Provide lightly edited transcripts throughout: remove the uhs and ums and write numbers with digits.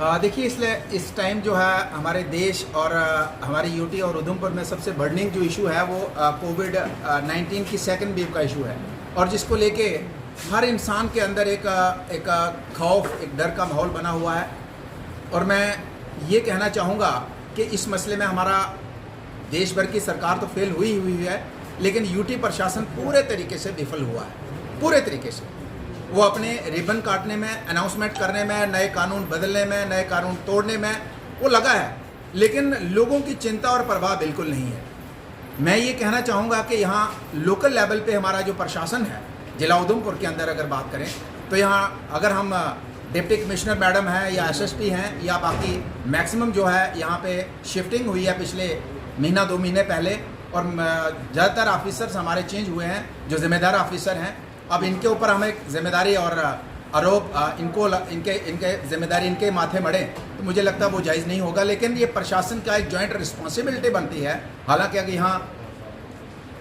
देखिए, इसलिए इस टाइम जो है हमारे देश और हमारे यूटी और उधमपुर में सबसे बर्निंग जो इशू है वो कोविड 19 की सेकंड वेव का इशू है, और जिसको लेके हर इंसान के अंदर एक खौफ, एक डर का माहौल बना हुआ है। और मैं ये कहना चाहूँगा कि इस मसले में हमारा देश भर की सरकार तो फेल हुई है, लेकिन यूटी प्रशासन पूरे तरीके से विफल हुआ है। पूरे तरीके से वो अपने रिबन काटने में, अनाउंसमेंट करने में, नए कानून बदलने में, नए कानून तोड़ने में वो लगा है, लेकिन लोगों की चिंता और परवाह बिल्कुल नहीं है। मैं ये कहना चाहूँगा कि यहाँ लोकल लेवल पे हमारा जो प्रशासन है, जिला उधमपुर के अंदर अगर बात करें तो यहाँ अगर हम डिप्टी कमिश्नर मैडम हैं या एसएसपी हैं या बाकी मैक्सिमम जो है यहाँ पे शिफ्टिंग हुई है पिछले महीना 2 महीने पहले, और ज़्यादातर ऑफिसर्स हमारे चेंज हुए हैं जो ज़िम्मेदार ऑफिसर हैं। अब इनके ऊपर हम एक जिम्मेदारी और आरोप इनके जिम्मेदारी इनके माथे मढ़े तो मुझे लगता है वो जायज़ नहीं होगा। लेकिन ये प्रशासन का एक जॉइंट रिस्पॉन्सिबिलिटी बनती है। हालांकि अगर यहाँ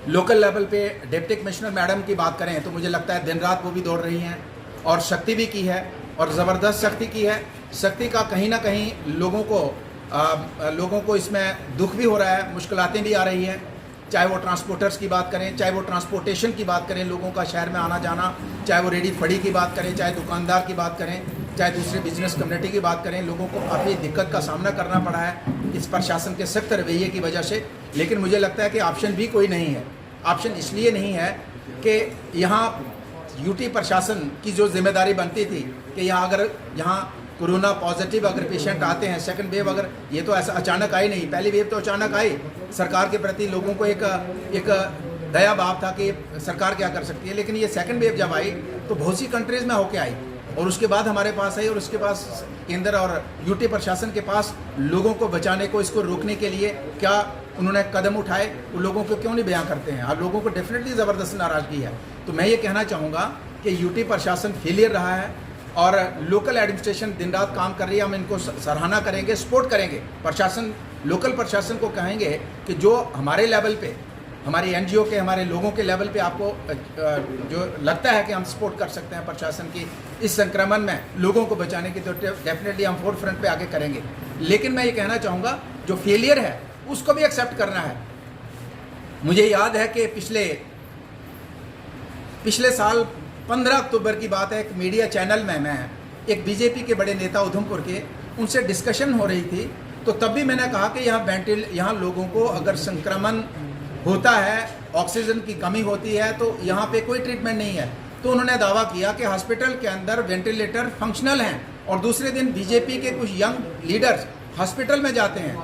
लोकल लेवल पे डिप्टी कमिश्नर मैडम की बात करें तो मुझे लगता है दिन रात वो भी दौड़ रही हैं और शक्ति भी की है, और ज़बरदस्त शक्ति की है। शक्ति का कहीं ना कहीं लोगों को इसमें दुख भी हो रहा है, मुश्किलातें भी आ रही हैं। चाहे वो ट्रांसपोर्टर्स की बात करें, चाहे वो ट्रांसपोर्टेशन की बात करें, लोगों का शहर में आना जाना, चाहे वो रेडी फड़ी की बात करें, चाहे दुकानदार की बात करें, चाहे दूसरे बिजनेस कम्युनिटी की बात करें, लोगों को काफ़ी दिक्कत का सामना करना पड़ा है इस प्रशासन के सख्त रवैये की वजह से। लेकिन मुझे लगता है कि ऑप्शन भी कोई नहीं है। ऑप्शन इसलिए नहीं है कि यहाँ यूटी प्रशासन की जो जिम्मेदारी बनती थी कि यहाँ कोरोना पॉजिटिव अगर पेशेंट आते हैं, सेकंड वेव अगर, ये तो ऐसा अचानक आई नहीं, पहली वेव तो अचानक आई। सरकार के प्रति लोगों को एक दया भाव था कि सरकार क्या कर सकती है, लेकिन ये सेकंड वेव जब आई तो बहुत सी कंट्रीज़ में होके आई और उसके बाद हमारे पास आई, और उसके पास केंद्र और यूटी प्रशासन के पास लोगों को बचाने को, इसको रोकने के लिए क्या उन्होंने कदम उठाए, वो लोगों को क्यों नहीं बयां करते हैं। और लोगों को डेफिनेटली ज़बरदस्त नाराज़गी है। तो मैं ये कहना चाहूँगा कि यूटी प्रशासन फेलियर रहा है और लोकल एडमिनिस्ट्रेशन दिन रात काम कर रही है। हम इनको सराहना करेंगे, सपोर्ट करेंगे। प्रशासन, लोकल प्रशासन को कहेंगे कि जो हमारे लेवल पे, हमारी एनजीओ के, हमारे लोगों के लेवल पे आपको जो लगता है कि हम सपोर्ट कर सकते हैं प्रशासन की इस संक्रमण में लोगों को बचाने की, तो डेफिनेटली हम फोर्थ फ्रंट पे आगे करेंगे। लेकिन मैं ये कहना चाहूँगा जो फेलियर है उसको भी एक्सेप्ट करना है। मुझे याद है कि पिछले साल 15 अक्टूबर की बात है, एक मीडिया चैनल में मैं एक बीजेपी के बड़े नेता उधमपुर के, उनसे डिस्कशन हो रही थी। तो तब भी मैंने कहा कि यहाँ लोगों को अगर संक्रमण होता है, ऑक्सीजन की कमी होती है, तो यहाँ पे कोई ट्रीटमेंट नहीं है। तो उन्होंने दावा किया कि हॉस्पिटल के अंदर वेंटिलेटर फंक्शनल हैं, और दूसरे दिन बीजेपी के कुछ यंग लीडर्स हॉस्पिटल में जाते हैं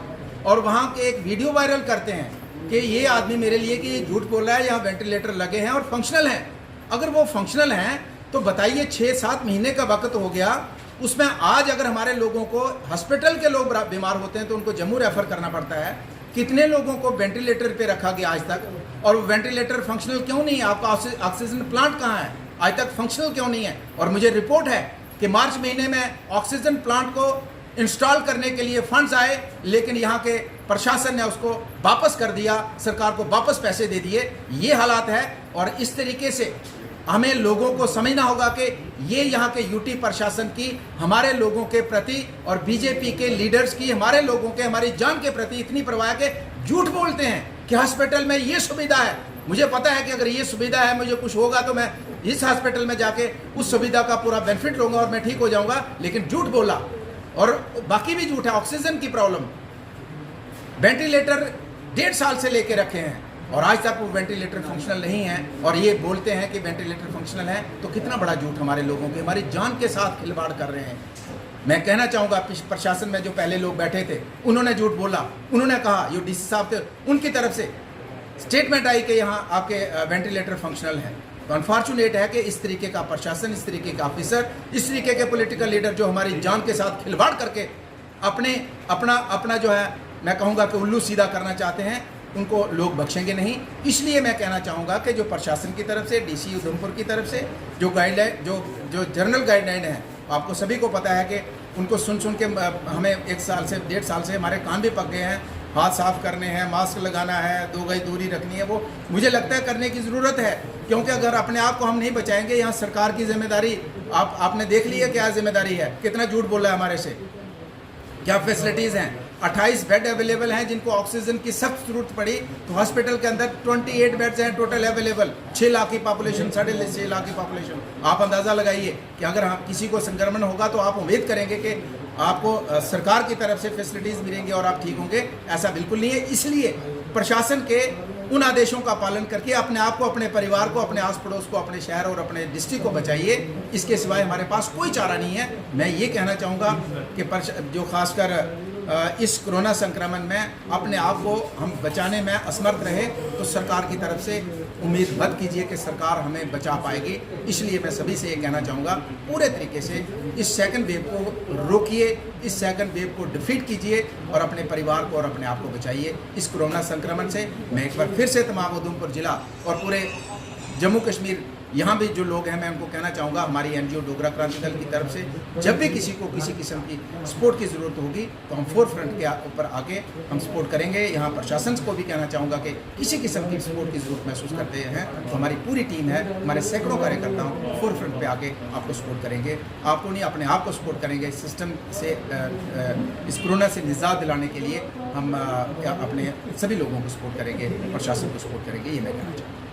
और वहाँ के एक वीडियो वायरल करते हैं कि ये आदमी मेरे लिए कि ये झूठ बोल रहा है, यहाँ वेंटिलेटर लगे हैं और फंक्शनल हैं। अगर वो फंक्शनल हैं तो बताइए 6-7 महीने का वक्त हो गया, उसमें आज अगर हमारे लोगों को, हॉस्पिटल के लोग बीमार होते हैं तो उनको जम्मू रेफर करना पड़ता है। कितने लोगों को वेंटिलेटर पे रखा गया आज तक, और वेंटिलेटर फंक्शनल क्यों नहीं है? आपका ऑक्सीजन प्लांट कहाँ है? आज तक फंक्शनल क्यों नहीं है? और मुझे रिपोर्ट है कि मार्च महीने में ऑक्सीजन प्लांट को इंस्टॉल करने के लिए फंड्स आए, लेकिन यहाँ के प्रशासन ने उसको वापस कर दिया, सरकार को वापस पैसे दे दिए। ये हालात है, और इस तरीके से हमें लोगों को समझना होगा कि ये यहाँ के यूटी प्रशासन की हमारे लोगों के प्रति और बीजेपी के लीडर्स की हमारे लोगों के, हमारी जान के प्रति इतनी परवाह है कि झूठ बोलते हैं कि हॉस्पिटल में ये सुविधा है। मुझे पता है कि अगर ये सुविधा है, मुझे कुछ होगा तो मैं इस हॉस्पिटल में जाके उस सुविधा का पूरा बेनिफिट लूँगा और मैं ठीक हो जाऊँगा, लेकिन झूठ बोला। और बाकी भी झूठ है। ऑक्सीजन की प्रॉब्लम, वेंटिलेटर 1.5 साल से लेके रखे हैं और आज तक वो वेंटिलेटर फंक्शनल नहीं है, और ये बोलते हैं कि वेंटिलेटर फंक्शनल है। तो कितना बड़ा झूठ हमारे लोगों के, हमारी जान के साथ खिलवाड़ कर रहे हैं। मैं कहना चाहूँगा प्रशासन में जो पहले लोग बैठे थे उन्होंने झूठ बोला। उन्होंने कहा, जो डीसी साहब थे उनकी तरफ से स्टेटमेंट आई कि यहाँ आपके वेंटिलेटर फंक्शनल है। तो अनफॉर्चुनेट है कि इस तरीके का प्रशासन, इस तरीके का ऑफिसर, इस तरीके के पॉलिटिकल लीडर जो हमारी जान के साथ खिलवाड़ करके अपना जो है, मैं कहूँगा कि उल्लू सीधा करना चाहते हैं, उनको लोग बख्शेंगे नहीं। इसलिए मैं कहना चाहूँगा कि जो प्रशासन की तरफ से, डीसी उधमपुर की तरफ से जो गाइडलाइन, जो जनरल गाइडलाइन है, आपको सभी को पता है कि उनको सुन के हमें 1 साल से 1.5 साल से हमारे कान भी पक गए हैं। हाथ साफ करने हैं, मास्क लगाना है, 2 गज दूरी रखनी है, वो मुझे लगता है करने की ज़रूरत है। क्योंकि अगर अपने आप को हम नहीं बचाएंगे, यहाँ सरकार की जिम्मेदारी आपने देख ली है क्या जिम्मेदारी है, कितना झूठ बोला है हमारे से। क्या फैसिलिटीज़ हैं? 28 बेड अवेलेबल हैं, जिनको ऑक्सीजन की सख्त जरूरत पड़ी तो हॉस्पिटल के अंदर 28 बेड्स हैं टोटल अवेलेबल। 6 लाख की पॉपुलेशन, 6.5 लाख की पॉपुलेशन। आप अंदाज़ा लगाइए कि अगर हम किसी को संक्रमण होगा तो आप उम्मीद करेंगे कि आपको सरकार की तरफ से फैसिलिटीज़ मिलेंगी और आप ठीक होंगे। ऐसा बिल्कुल नहीं है। इसलिए प्रशासन के उन आदेशों का पालन करके अपने आप को, अपने परिवार को, अपने आस पड़ोस को, अपने शहर और अपने डिस्ट्रिक्ट को बचाइए। इसके सिवाय हमारे पास कोई चारा नहीं है। मैं ये कहना चाहूँगा कि जो खासकर इस कोरोना संक्रमण में अपने आप को हम बचाने में असमर्थ रहे तो सरकार की तरफ से उम्मीद मत कीजिए कि सरकार हमें बचा पाएगी। इसलिए मैं सभी से ये कहना चाहूँगा, पूरे तरीके से इस सेकंड वेव को रोकिए, इस सेकंड वेव को डिफीट कीजिए और अपने परिवार को और अपने आप को बचाइए इस कोरोना संक्रमण से। मैं एक बार फिर से तमाम उधमपुर जिला और पूरे जम्मू कश्मीर यहाँ भी जो लोग हैं, मैं उनको कहना चाहूँगा, हमारी एनजीओ डोगरा क्रांति दल की तरफ से जब भी किसी को किसी किस्म की सपोर्ट की ज़रूरत होगी तो हम फोर फ्रंट के ऊपर आके हम सपोर्ट करेंगे। यहाँ प्रशासन को भी कहना चाहूँगा कि किसी किस्म की सपोर्ट की ज़रूरत महसूस करते हैं तो हमारी पूरी टीम है, हमारे सैकड़ों कार्यकर्ता फोर फ्रंट पर आके आपको सपोर्ट करेंगे। आपको नहीं, अपने आप को सपोर्ट करेंगे। सिस्टम से इस कोरोना से निजात दिलाने के लिए हम अपने सभी लोगों को सपोर्ट करेंगे, प्रशासन को सपोर्ट करेंगे, ये मैं कहना चाहूँगा।